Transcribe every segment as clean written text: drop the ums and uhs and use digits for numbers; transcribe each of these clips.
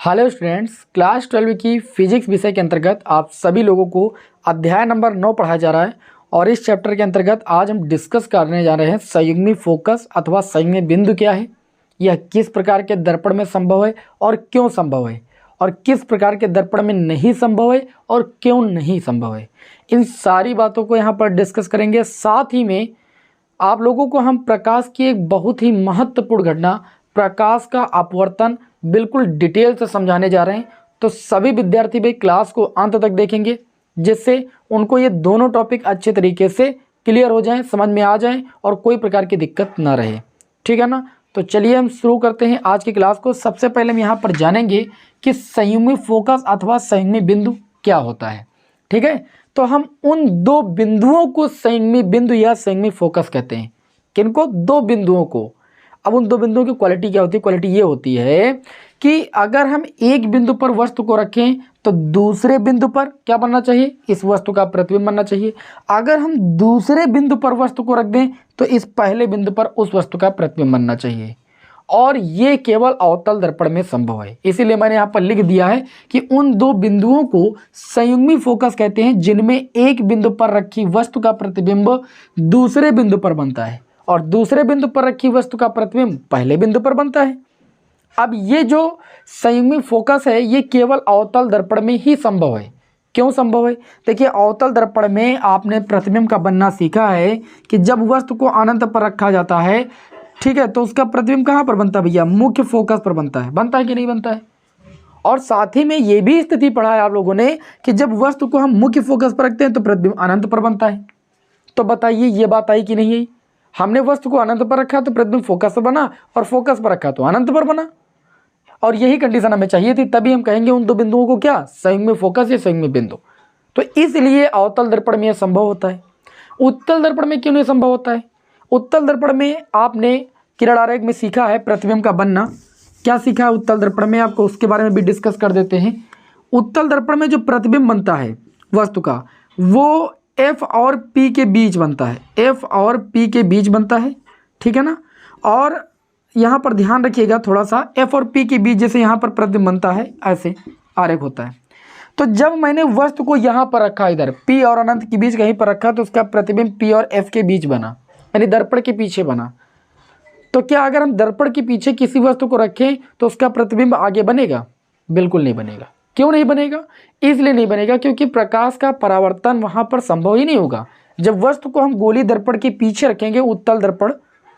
Hello students, class 12 की physics विषय के अंतर्गत आप सभी लोगों को अध्याय नंबर 9 पढ़ाया जा रहा है। और इस चैप्टर के अंतर्गत आज हम डिस्कस करने जा रहे हैं संयुग्मी फोकस अथवा संयुग्मी बिंदु क्या है, यह किस प्रकार के दर्पण में संभव है और क्यों संभव है, और किस प्रकार के दर्पण में नहीं संभव है और क्यों नहीं संभव है। इन सारी बातों को यहाँ पर डिस्कस करेंगे। साथ ही में आप लोगों को हम प्रकाश की एक बहुत ही महत्वपूर्ण घटना, प्रकाश का अपवर्तन, बिल्कुल डिटेल से समझाने जा रहे हैं। तो सभी विद्यार्थी भी क्लास को अंत तक देखेंगे, जिससे उनको ये दोनों टॉपिक अच्छे तरीके से क्लियर हो जाएं, समझ में आ जाएं और कोई प्रकार की दिक्कत ना रहे। ठीक है ना। तो चलिए हम शुरू करते हैं आज की क्लास को। सबसे पहले हम यहाँ पर जानेंगे कि संयुग्मी फोकस अथवा संयुग्मी बिंदु क्या होता है। ठीक है, तो हम उन दो बिंदुओं को संयुग्मी बिंदु या संयुग्मी फोकस कहते हैं। किनको? दो बिंदुओं को। अब उन दो बिंदुओं की क्वालिटी क्या होती है? क्वालिटी ये होती है कि अगर हम एक बिंदु पर वस्तु को रखें तो दूसरे बिंदु पर क्या बनना चाहिए? इस वस्तु का प्रतिबिंब बनना चाहिए। अगर हम दूसरे बिंदु पर वस्तु को रख दें तो इस पहले बिंदु पर उस वस्तु का प्रतिबिंब बनना चाहिए। और ये केवल अवतल दर्पण में संभव है। इसीलिए मैंने यहाँ पर लिख दिया है कि उन दो बिंदुओं को संयुग्मी फोकस कहते हैं, जिनमें एक बिंदु पर रखी वस्तु का प्रतिबिंब दूसरे बिंदु पर बनता है और दूसरे बिंदु पर रखी वस्तु का प्रतिबिंब पहले बिंदु पर बनता है। अब ये जो संयुग्मी फोकस है ये केवल अवतल दर्पण में ही संभव है। क्यों संभव है? देखिए, अवतल दर्पण में आपने प्रतिबिंब का बनना सीखा है कि जब वस्तु को अनंत पर रखा जाता है, ठीक है, तो उसका प्रतिबिंब कहाँ पर बनता है भैया? मुख्य फोकस पर बनता है। बनता है कि नहीं बनता है? और साथ ही में ये भी स्थिति पढ़ा है आप लोगों ने कि जब वस्तु को हम मुख्य फोकस पर रखते हैं तो प्रतिबिंब अनंत पर बनता है। तो बताइए ये बात आई कि नहीं आई? हमने वस्तु को अनंत पर रखा तो प्रतिबिंब फोकस पर बना, और फोकस पर रखा तो अनंत पर बना। और यही कंडीशन हमें चाहिए थी, तभी हम कहेंगे उन दो बिंदुओं को क्या? संयुग्मी फोकस या संयुग्मी बिंदु। तो इसलिए अवतल दर्पण में यह संभव होता है। उत्तल दर्पण में क्यों नहीं संभव होता है? उत्तल दर्पण में आपने किरण आरेख में सीखा है प्रतिबिंब का बनना। क्या सीखा है उत्तल दर्पण में? आपको उसके बारे में भी डिस्कस कर देते हैं। उत्तल दर्पण में जो प्रतिबिंब बनता है वस्तु का, वो F और P के बीच बनता है। F और P के बीच बनता है, ठीक है ना। और यहाँ पर ध्यान रखिएगा थोड़ा सा, F और P के बीच जैसे यहाँ पर प्रतिबिंब बनता है, ऐसे आरेख होता है। तो जब मैंने वस्तु को यहाँ पर रखा, इधर P और अनंत के बीच कहीं पर रखा, तो उसका प्रतिबिंब P और F के बीच बना, यानी दर्पण के पीछे बना। तो क्या अगर हम दर्पण के पीछे किसी वस्तु को रखें तो उसका प्रतिबिंब आगे बनेगा? बिल्कुल नहीं बनेगा। क्यों नहीं बनेगा? इसलिए नहीं बनेगा क्योंकि प्रकाश का परावर्तन वहाँ पर संभव ही नहीं होगा। जब वस्तु को हम गोली दर्पण के पीछे रखेंगे, उत्तल दर्पण,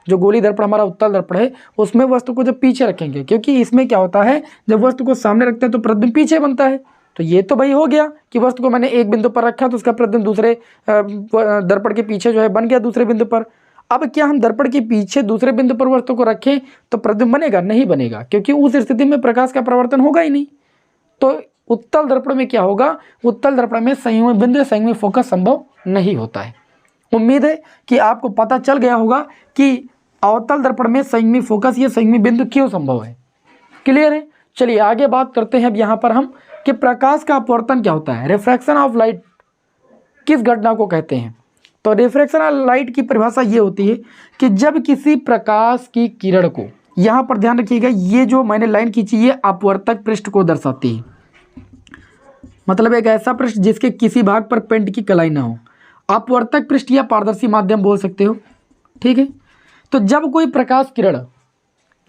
जो गोली दर्पण हमारा उत्तल दर्पण है, उसमें वस्तु को जब पीछे रखेंगे, क्योंकि इसमें क्या होता है, जब वस्तु को सामने रखते हैं तो प्रतिबिंब पीछे बनता है। तो ये तो भाई हो गया कि वस्तु को मैंने एक बिंदु पर रखा तो उसका प्रतिबिंब दूसरे दर्पण के पीछे जो है बन गया दूसरे बिंदु पर। अब क्या हम दर्पण के पीछे दूसरे बिंदु पर वस्तु को रखें तो प्रतिबिंब बनेगा? नहीं बनेगा, क्योंकि उस स्थिति में प्रकाश का परावर्तन होगा ही नहीं। तो उत्तल दर्पण में क्या होगा? उत्तल दर्पण में संयुग्मी बिंदु या संयुग्मी फोकस संभव नहीं होता है। उम्मीद है कि आपको पता चल गया होगा कि अवतल दर्पण में संयुग्मी फोकस या संयुग्मी बिंदु क्यों संभव है। क्लियर है? चलिए आगे बात करते हैं अब यहाँ पर हम कि प्रकाश का अपवर्तन क्या होता है। रिफ्रैक्शन ऑफ लाइट किस घटना को कहते हैं? तो रिफ्रैक्शन ऑफ लाइट की परिभाषा ये होती है कि जब किसी प्रकाश की किरण को, यहाँ पर ध्यान रखिएगा, ये जो मैंने लाइन खींची ये अपवर्तक पृष्ठ को दर्शाती है। मतलब एक ऐसा पृष्ठ जिसके किसी भाग पर पेंट की कलाई ना हो। अपवर्तक पृष्ठ या पारदर्शी माध्यम बोल सकते हो, ठीक है। तो जब कोई प्रकाश किरण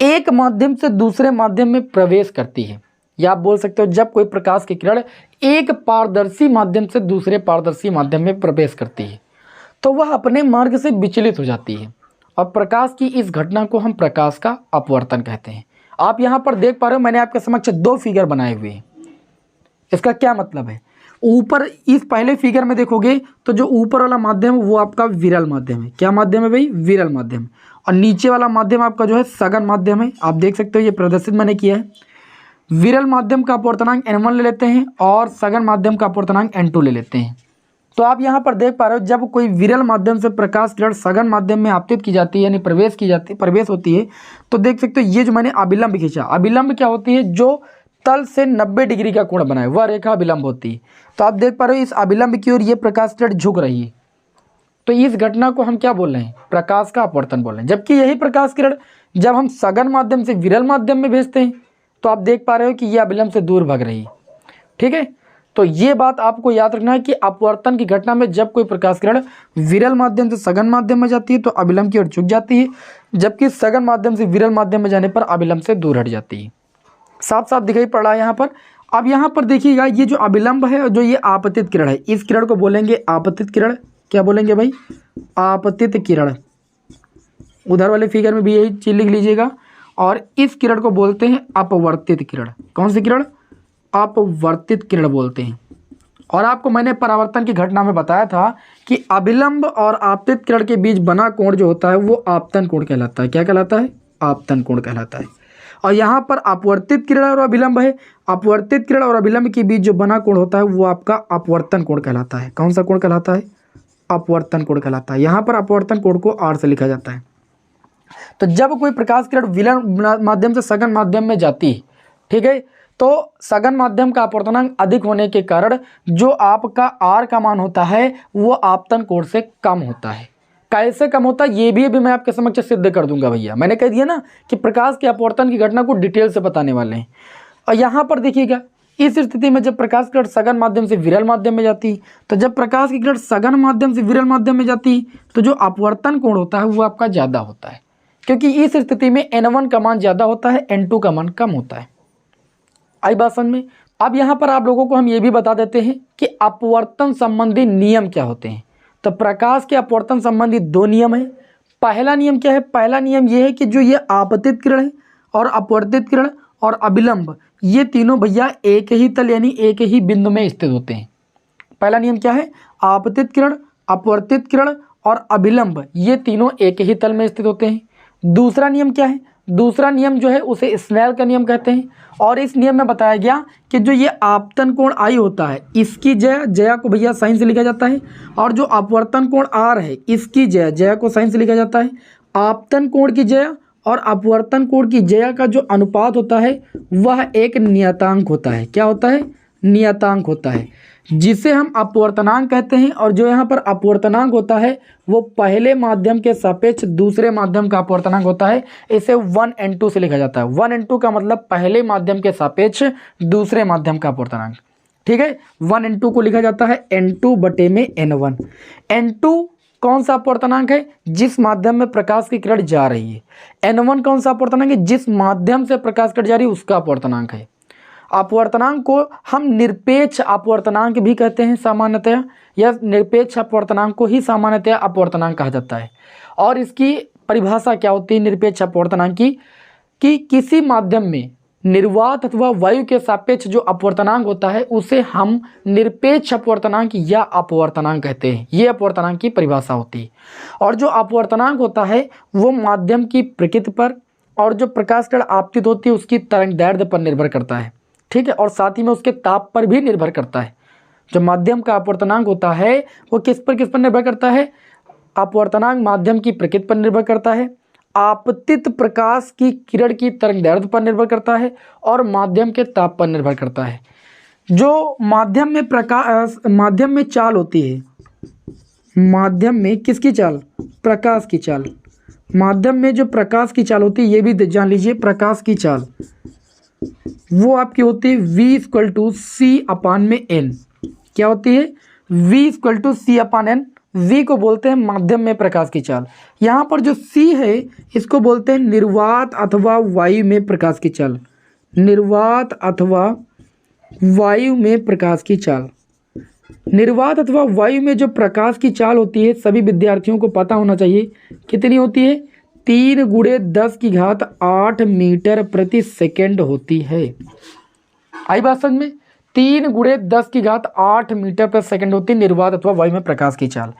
एक माध्यम से दूसरे माध्यम में प्रवेश करती है, या आप बोल सकते हो जब कोई प्रकाश की किरण एक पारदर्शी माध्यम से दूसरे पारदर्शी माध्यम में प्रवेश करती है, तो वह अपने मार्ग से विचलित हो जाती है। और प्रकाश की इस घटना को हम प्रकाश का अपवर्तन कहते हैं। आप यहाँ पर देख पा रहे हो, मैंने आपके समक्ष दो फिगर बनाए हुए हैं। इसका क्या मतलब है? ऊपर इस पहले फिगर में देखोगे तो जो ऊपर वाला माध्यम वो आपका विरल माध्यम है। क्या माध्यम है भाई? विरल माध्यम। और नीचे वाला माध्यम आपका जो है सघन माध्यम है। आप देख सकते हो, ये प्रदर्शित मैंने किया है। विरल माध्यम का अपवर्तनांक n1 ले लेते हैं और सघन माध्यम का अपवर्तनांक n2 ले लेते हैं। तो आप यहाँ पर देख पा रहे हो, जब कोई विरल माध्यम से प्रकाश किरण सघन माध्यम में आपतित की जाती है, यानी प्रवेश होती है, तो देख सकते हो ये जो मैंने अभिलंब खींचा, अभिलंब क्या होती है? जो तल से 90 डिग्री का कोण बनाए वह रेखा अभिलंब होती है। तो आप देख पा रहे हो इस अभिलंब की ओर ये प्रकाश किरण झुक रही है। तो इस घटना को हम क्या बोल रहे हैं? प्रकाश का अपवर्तन बोल रहे हैं। जबकि यही प्रकाश किरण जब हम सघन माध्यम से विरल माध्यम में भेजते हैं तो आप देख पा रहे हो कि ये अभिलंब से दूर भाग रही है। ठीक है, तो ये बात आपको याद रखना है कि अपवर्तन की घटना में जब कोई प्रकाश किरण विरल माध्यम से सघन माध्यम में जाती है तो अभिलंब की ओर झुक जाती है, जबकि सघन माध्यम से विरल माध्यम में जाने पर अभिलंब से दूर हट जाती है। साफ साफ दिखाई पड़ रहा है यहाँ पर। अब यहाँ पर देखिएगा, ये जो अभिलंब है, जो ये आपतित किरण है, इस किरण को बोलेंगे आपतित किरण। क्या बोलेंगे भाई? आपतित किरण। उधर वाले फिगर में भी यही चीज लिख लीजिएगा। और इस किरण को बोलते हैं अपवर्तित किरण। कौन सी किरण? अपवर्तित किरण बोलते हैं। और आपको मैंने परावर्तन की घटना में बताया था कि अभिलंब और आपतित किरण के बीच बना कोण जो होता है वो आपतन कोण कहलाता है। क्या कहलाता है? आपतन कोण कहलाता है। और यहाँ पर अपवर्तित किरण और अभिलंब है, अपवर्तित किरण और अभिलंब के बीच जो बना कोण होता है वो आपका अपवर्तन कोण कहलाता है। कौन सा कोण कहलाता है? अपवर्तन कोण कहलाता है। यहाँ पर अपवर्तन कोण को R से लिखा जाता है। तो जब कोई प्रकाश किरण विरल माध्यम से सघन माध्यम में जाती है, ठीक है, तो सघन माध्यम का अपवर्तनांक अधिक होने के कारण जो आपका R का मान होता है वो आपतन कोण से कम होता है। कैसे कम होता है ये भी मैं आपके समक्ष सिद्ध कर दूंगा भैया। मैंने कह दिया ना कि प्रकाश के अपवर्तन की घटना को डिटेल से बताने वाले हैं। और यहाँ पर देखिएगा, इस स्थिति में जब प्रकाश किरण सघन माध्यम से विरल माध्यम में जाती है, तो जब प्रकाश की किरण सघन माध्यम से विरल माध्यम में जाती है तो जो अपवर्तन कोण होता है वो आपका ज़्यादा होता है, क्योंकि इस स्थिति में N1 का मान ज़्यादा होता है, N2 का मान कम होता है। आई बात समझ में? अब यहाँ पर आप लोगों को हम ये भी बता देते हैं कि अपवर्तन संबंधी नियम क्या होते हैं। तो प्रकाश के अपवर्तन संबंधी दो नियम है। पहला नियम क्या है? पहला नियम ये है कि जो ये आपतित किरण है और अपवर्तित किरण और अभिलंब, ये तीनों भैया एक ही तल यानी एक ही बिंदु में स्थित होते हैं। पहला नियम क्या है? आपतित किरण, अपवर्तित किरण और अभिलंब ये तीनों एक ही तल में स्थित होते हैं। दूसरा नियम क्या है? दूसरा नियम जो है उसे स्नेल का नियम कहते हैं। और इस नियम में बताया गया कि जो ये आपतन कोण I होता है, इसकी जया को भैया साइन से लिखा जाता है, और जो अपवर्तन कोण R है इसकी जया को साइन से लिखा जाता है। आपतन कोण की जया और अपवर्तन कोण की जया का जो अनुपात होता है वह एक नियतांक होता है। क्या होता है? नियतांक होता है, जिसे हम अपवर्तनांक कहते हैं। और जो यहाँ पर अपवर्तनांक होता है वो पहले माध्यम के सापेक्ष दूसरे माध्यम का अपवर्तनांक होता है। इसे 1n2 से लिखा जाता है। 1n2 का मतलब पहले माध्यम के सापेक्ष दूसरे माध्यम का अपवर्तनांक। ठीक है, 1n2 को लिखा जाता है n2 बटे में n1। n2 कौन सा अपवर्तनांक है? जिस माध्यम में प्रकाश की किरण जा रही है। n1 कौन सा अपवर्तनांक है? जिस माध्यम से प्रकाश किरण जा रही है उसका अपवर्तनांक है। अपवर्तनांक को हम निरपेक्ष अपवर्तनांक भी कहते हैं सामान्यतया, या निरपेक्ष अपवर्तनांक को ही सामान्यतया अपवर्तनांक कहा जाता है। और इसकी परिभाषा क्या होती है निरपेक्ष अपवर्तनांक की? कि किसी माध्यम में निर्वात अथवा वायु के सापेक्ष जो अपवर्तनांक होता है उसे हम निरपेक्ष अपवर्तनांक या अपवर्तनांक कहते हैं। ये अपवर्तनांक की परिभाषा होती है। और जो अपवर्तनांक होता है वो माध्यम की प्रकृति पर और जो प्रकाश किरण आपतित होती है उसकी तरंगदैर्ध्य पर निर्भर करता है। ठीक है, और साथ ही में उसके ताप पर भी निर्भर करता है। जो माध्यम का अपवर्तनांक होता है वो किस पर निर्भर करता है? अपवर्तनांक माध्यम की प्रकृति पर निर्भर करता है, आपतित प्रकाश की किरण की तरंगदैर्ध्य पर निर्भर करता है और माध्यम के ताप पर निर्भर करता है। जो माध्यम में चाल होती है, माध्यम में किसकी चाल? प्रकाश की चाल। माध्यम में जो प्रकाश की चाल होती है ये भी जान लीजिए, प्रकाश की चाल वो आपकी होती है V = C/n। क्या होती है? V = C/n। V को बोलते हैं माध्यम में प्रकाश की चाल। यहाँ पर जो C है इसको बोलते हैं निर्वात अथवा वायु में प्रकाश की चाल। निर्वात अथवा वायु में प्रकाश की चाल। निर्वात अथवा वायु में जो प्रकाश की चाल होती है सभी विद्यार्थियों को पता होना चाहिए कितनी होती है? 3×10⁸ मीटर प्रति सेकेंड होती है। आई बात समझ में? 3×10⁸ मीटर प्रति सेकेंड होती है निर्वात अथवा वायु में प्रकाश की चाल।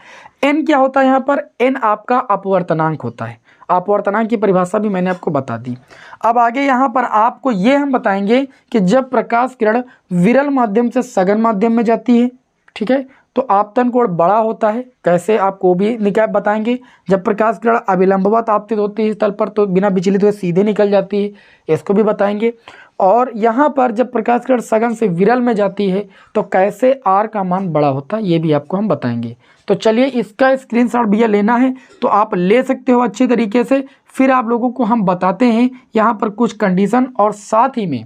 n क्या होता है? यहाँ पर n आपका अपवर्तनांक होता है। अपवर्तनांक की परिभाषा भी मैंने आपको बता दी। अब आगे यहाँ पर आपको ये हम बताएंगे कि जब प्रकाश किरण विरल माध्यम से सघन माध्यम में जाती है, ठीक है, तो आपतन कोण बड़ा होता है। कैसे आपको भी निकाय बताएंगे। जब प्रकाश किरण अभिलंबवत आपतित होती है स्थल पर तो बिना विचलित हुए सीधे निकल जाती है, इसको भी बताएंगे। और यहाँ पर जब प्रकाश किरण सघन से विरल में जाती है तो कैसे R का मान बड़ा होता है ये भी आपको हम बताएंगे। तो चलिए इसका स्क्रीनशॉट भैया लेना है तो आप ले सकते हो अच्छे तरीके से। फिर आप लोगों को हम बताते हैं यहाँ पर कुछ कंडीशन और साथ ही में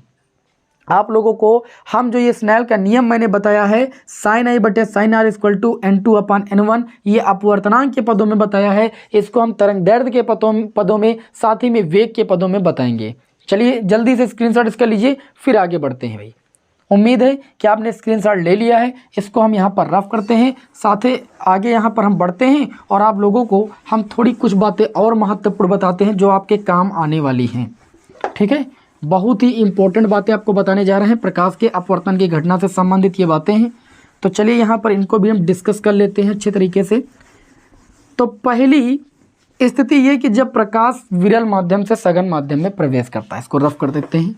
आप लोगों को हम जो ये स्नेल का नियम मैंने बताया है साइन आई बटे sine r equal to N2 upon N1, ये अपवर्तनांक के पदों में बताया है। इसको हम तरंग दैर्ध्य के पदों में साथ ही में वेग के पदों में बताएंगे। चलिए जल्दी से स्क्रीनशॉट इसका लीजिए, फिर आगे बढ़ते हैं भाई। उम्मीद है कि आपने स्क्रीनशॉट ले लिया है। इसको हम यहाँ पर रफ करते हैं, साथ ही आगे यहाँ पर हम बढ़ते हैं और आप लोगों को हम थोड़ी कुछ बातें और महत्वपूर्ण बताते हैं जो आपके काम आने वाली हैं। ठीक है, बहुत ही इंपॉर्टेंट बातें आपको बताने जा रहे हैं, प्रकाश के अपवर्तन की घटना से संबंधित ये बातें हैं। तो चलिए यहाँ पर इनको भी हम डिस्कस कर लेते हैं अच्छे तरीके से। तो पहली स्थिति ये कि जब प्रकाश विरल माध्यम से सघन माध्यम में प्रवेश करता है, इसको रफ कर देते हैं।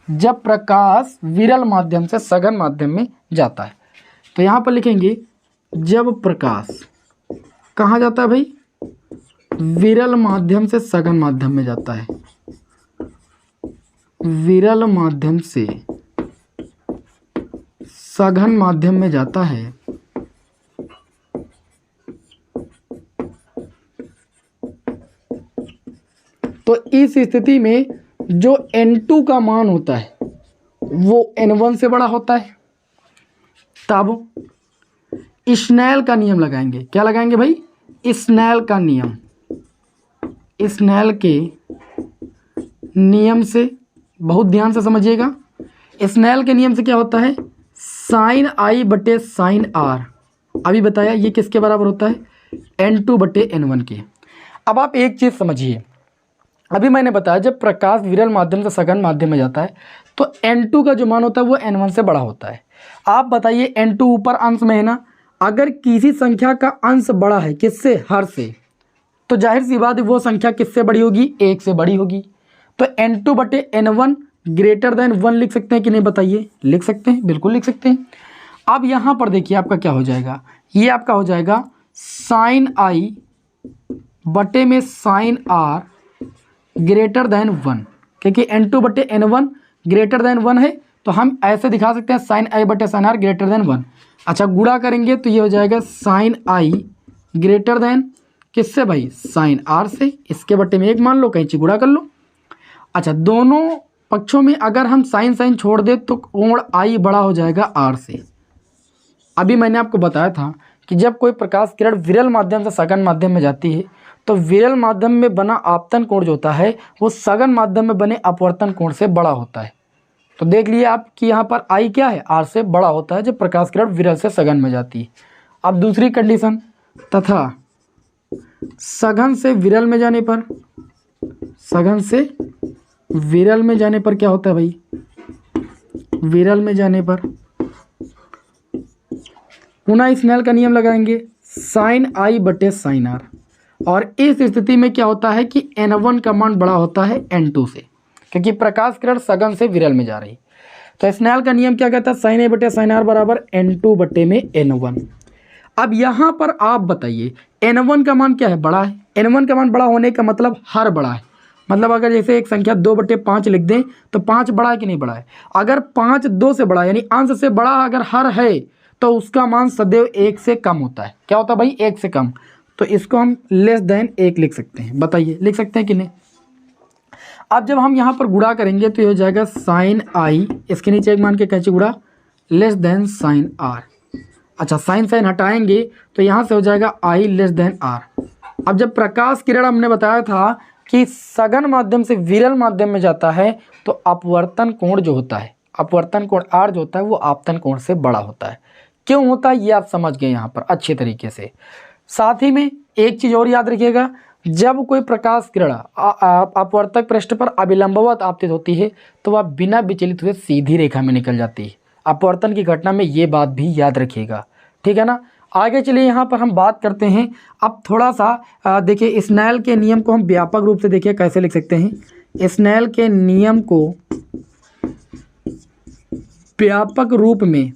जब प्रकाश विरल माध्यम से सघन माध्यम में जाता है, तो यहाँ पर लिखेंगे जब प्रकाश कहाँ जाता है भाई, विरल माध्यम से सघन माध्यम में जाता है। विरल माध्यम से सघन माध्यम में जाता है तो इस स्थिति में जो N2 का मान होता है वो N1 से बड़ा होता है। तब स्नेल का नियम लगाएंगे। क्या लगाएंगे भाई, स्नेल का नियम। स्नेल के नियम से बहुत ध्यान से समझिएगा। स्नेल के नियम से क्या होता है, साइन आई बटे साइन आर, अभी बताया ये किसके बराबर होता है, N2 बटे N1 के। अब आप एक चीज़ समझिए, अभी मैंने बताया जब प्रकाश विरल माध्यम से सघन माध्यम में जाता है तो N2 का जो मान होता है वो N1 से बड़ा होता है। आप बताइए N2 ऊपर अंश में है ना, अगर किसी संख्या का अंश बड़ा है किससे, हर से, तो जाहिर सी बात है वो संख्या किससे बड़ी होगी, 1 से बड़ी होगी। तो N2 बटे N1 ग्रेटर देन 1 लिख सकते हैं कि नहीं, बताइए। लिख सकते हैं, बिल्कुल लिख सकते हैं। अब यहाँ पर देखिए आपका क्या हो जाएगा, ये आपका हो जाएगा साइन आई बटे में साइन आर ग्रेटर देन 1, क्योंकि N2 बटे N1 ग्रेटर देन 1 है, तो हम ऐसे दिखा सकते हैं साइन आई बटे साइन आर ग्रेटर देन 1। अच्छा, गुणा करेंगे तो ये हो जाएगा साइन आई ग्रेटर देन किससे भाई, साइन आर से। इसके बटे में 1 मान लो, कैंची गुणा कर लो। अच्छा, दोनों पक्षों में अगर हम साइन साइन छोड़ दे तो कोण आई बड़ा हो जाएगा आर से। अभी मैंने आपको बताया था कि जब कोई प्रकाश किरण विरल माध्यम से सघन माध्यम में जाती है तो विरल माध्यम में बना आपतन कोण जो होता है वो सघन माध्यम में बने अपवर्तन कोण से बड़ा होता है। तो देख लिए आप कि यहाँ पर आई क्या है, आर से बड़ा होता है जब प्रकाश किरण विरल से सघन में जाती है। अब दूसरी कंडीशन, तथा सघन से विरल में जाने पर, सघन से विरल में जाने पर क्या होता है भाई, विरल में जाने पर पुनः स्नेल का नियम लगाएंगे, साइन आई बटे साइन आर। और इस स्थिति में क्या होता है कि N1 का मान बड़ा होता है N2 से, क्योंकि प्रकाश किरण सघन से विरल में जा रही। तो स्नेल का नियम क्या कहता है, साइन आई बटे साइन आर बराबर N2 बटे में N1। अब यहाँ पर आप बताइए N1 का मान क्या है, बड़ा है। N1 का मान बड़ा होने का मतलब हर बड़ा है। मतलब अगर जैसे एक संख्या 2 बटे 5 लिख दें तो 5 बड़ा है कि नहीं बड़ा है। अगर 5 2 से बड़ा यानी अंश से बड़ा अगर हर है तो उसका मान सदैव 1 से कम होता है। क्या होता है भाई, 1 से कम। तो इसको हम लेस देन 1 लिख सकते हैं। बताइए लिख सकते हैं कि नहीं। अब जब हम यहाँ पर गुणा करेंगे तो ये हो जाएगा साइन आई, इसके नीचे एक मान के कैसे गुणा, लेस देन साइन आर। अच्छा, साइन साइन हटाएंगे तो यहाँ से हो जाएगा आई लेस देन आर। अब जब प्रकाश किरण हमने बताया था कि सघन माध्यम से विरल माध्यम में जाता है तो अपवर्तन कोण जो होता है, अपवर्तन कोण आर जो होता है वो आपतन कोण से बड़ा होता है। क्यों होता है ये आप समझ गए यहाँ पर अच्छे तरीके से। साथ ही में एक चीज़ और याद रखिएगा, जब कोई प्रकाश किरण अपवर्तक पृष्ठ पर अभिलंबवत आपतित होती है तो वह बिना विचलित हुए सीधी रेखा में निकल जाती है। अपवर्तन की घटना में ये बात भी याद रखिएगा, ठीक है ना। आगे चलिए यहाँ पर हम बात करते हैं। अब थोड़ा सा देखिए स्नेल के नियम को हम व्यापक रूप से देखिए कैसे लिख सकते हैं। स्नेल के नियम को व्यापक रूप में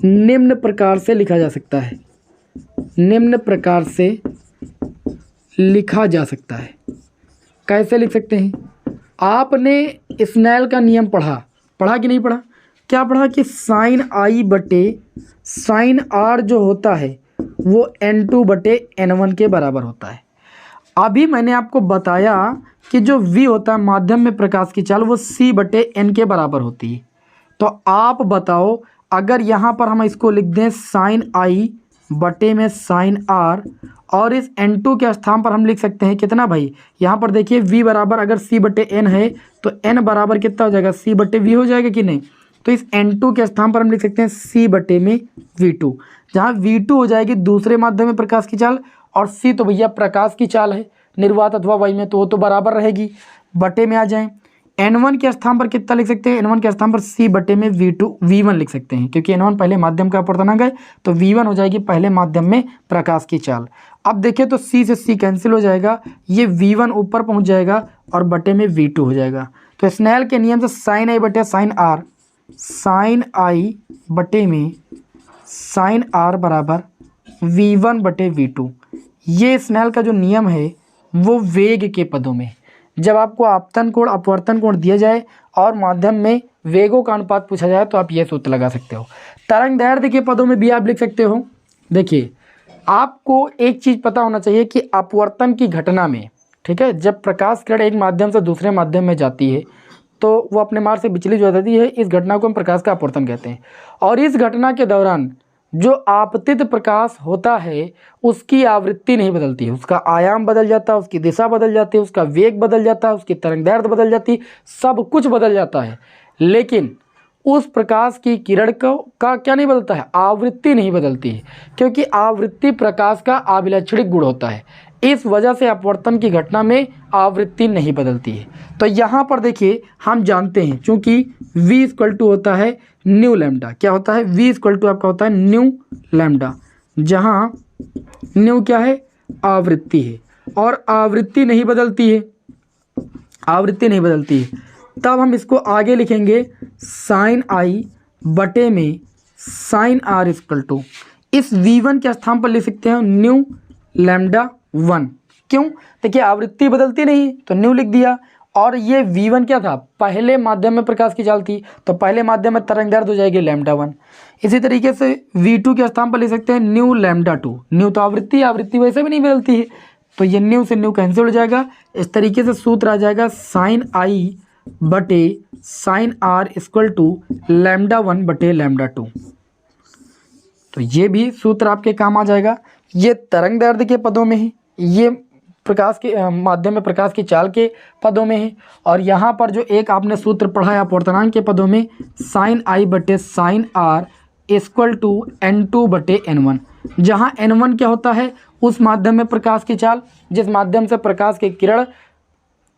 निम्न प्रकार से लिखा जा सकता है, निम्न प्रकार से लिखा जा सकता है। कैसे लिख सकते हैं, आपने स्नेल का नियम पढ़ा कि नहीं पढ़ा। क्या पढ़ा कि साइन आई बटे साइन आर जो होता है वो N2 बटे N1 के बराबर होता है। अभी मैंने आपको बताया कि जो v होता है माध्यम में प्रकाश की चाल वो c/n के बराबर होती है। तो आप बताओ, अगर यहाँ पर हम इसको लिख दें साइन i बटे में साइन r, और इस n2 के स्थान पर हम लिख सकते हैं कितना भाई, यहाँ पर देखिए v बराबर अगर c/n है तो n बराबर कितना हो जाएगा, c/v हो जाएगा कि नहीं। तो इस n2 के स्थान पर हम लिख सकते हैं c/v2, जहाँ v2 हो जाएगी दूसरे माध्यम में प्रकाश की चाल, और c तो भैया प्रकाश की चाल है निर्वात अथवा वायु में, तो वो तो बराबर रहेगी। बटे में आ जाएं, n1 के स्थान पर कितना लिख सकते हैं, n1 के स्थान पर c/v1 लिख सकते हैं, क्योंकि n1 पहले माध्यम का अपवर्तनांक है, तो v1 हो जाएगी पहले माध्यम में प्रकाश की चाल। अब देखिए तो c से c कैंसिल हो जाएगा, ये v1 ऊपर पहुंच जाएगा और बटे में v2 हो जाएगा। तो स्नेल के नियम से साइन i बटे साइन r, साइन i बटे में साइन r बराबर v1 बटे v2। ये स्नेल का जो नियम है वो वेग के पदों में, जब आपको आपतन कोण अपवर्तन कोण दिया जाए और माध्यम में वेगों का अनुपात पूछा जाए तो आप ये सूत्र लगा सकते हो। तरंग दैर्ध्य के पदों में भी आप लिख सकते हो। देखिए, आपको एक चीज़ पता होना चाहिए कि अपवर्तन की घटना में, ठीक है, जब प्रकाश किरण एक माध्यम से दूसरे माध्यम में जाती है तो वो अपने मार्ग से विचलित हो जाती है, इस घटना को हम प्रकाश का अपवर्तन कहते हैं। और इस घटना के दौरान जो आपतित प्रकाश होता है उसकी आवृत्ति नहीं बदलती है, उसका आयाम बदल जाता है, उसकी दिशा बदल जाती है, उसका वेग बदल जाता है, उसकी तरंगदैर्ध्य बदल जाती है, सब कुछ बदल जाता है, लेकिन उस प्रकाश की किरण का क्या नहीं बदलता है, आवृत्ति नहीं बदलती है, क्योंकि आवृत्ति प्रकाश का अभिलक्षणिक गुण होता है। इस वजह से अपवर्तन की घटना में आवृत्ति नहीं बदलती है। तो यहाँ पर देखिए हम जानते हैं, चूंकि v इक्वल टू होता है न्यू लैम्डा, क्या होता है, v इक्वल टू आपका होता है न्यू लैम्डा, जहाँ न्यू क्या है, आवृत्ति है, और आवृत्ति नहीं बदलती है, आवृत्ति नहीं बदलती है। तब हम इसको आगे लिखेंगे साइन i बटे में साइन r इक्वल टू, इस v1 के स्थान पर लिख सकते हैं न्यू लैम्डा 1। क्यों, देखिए आवृत्ति बदलती नहीं तो न्यू लिख दिया, और ये v1 क्या था, पहले माध्यम में प्रकाश की चाल थी, तो पहले माध्यम में तरंगदैर्ध्य हो जाएगी लैम्डा 1। इसी तरीके से v2 के स्थान पर लिख सकते हैं न्यू लैम्डा 2, न्यू तो आवृत्ति, आवृत्ति वैसे भी नहीं बदलती है, तो ये न्यू से न्यू कैंसिल हो जाएगा। इस तरीके से सूत्र आ जाएगा साइन i बटे sine r equal to lambda 1 बटे लैम्डा 2। तो ये भी सूत्र आपके काम आ जाएगा। ये तरंगदैर्ध्य के पदों में है, ये प्रकाश के माध्यम में प्रकाश की चाल के पदों में है, और यहाँ पर जो एक आपने सूत्र पढ़ा है अपवर्तनांक के पदों में, साइन i बटे sine r equal to n2 बटे n1, जहाँ n1 क्या होता है, उस माध्यम में प्रकाश की चाल जिस माध्यम से प्रकाश की किरण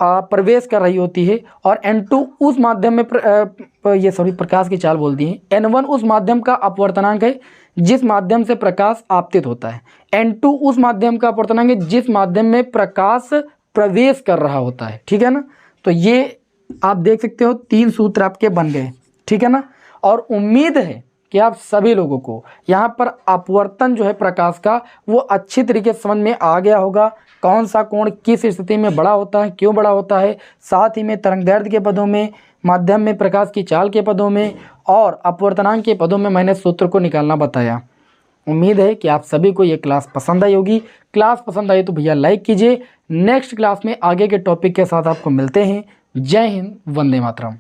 प्रवेश कर रही होती है, और n2 उस माध्यम में प्रकाश की चाल बोलती है, n1 उस माध्यम का अपवर्तनांक है जिस माध्यम से प्रकाश आपतित होता है, n2 उस माध्यम का अपवर्तनांक है जिस माध्यम में प्रकाश प्रवेश कर रहा होता है, ठीक है ना। तो ये आप देख सकते हो 3 सूत्र आपके बन गए, ठीक है ना। और उम्मीद है कि आप सभी लोगों को यहाँ पर अपवर्तन जो है प्रकाश का वो अच्छी तरीके से समझ में आ गया होगा, कौन सा कोण किस स्थिति में बड़ा होता है, क्यों बड़ा होता है, साथ ही में तरंगदैर्ध्य के पदों में, माध्यम में प्रकाश की चाल के पदों में और अपवर्तनांक के पदों में मैंने सूत्र को निकालना बताया। उम्मीद है कि आप सभी को ये क्लास पसंद आई होगी। क्लास पसंद आई तो भैया लाइक कीजिए। नेक्स्ट क्लास में आगे के टॉपिक के साथ आपको मिलते हैं। जय हिंद, वंदे मातरम।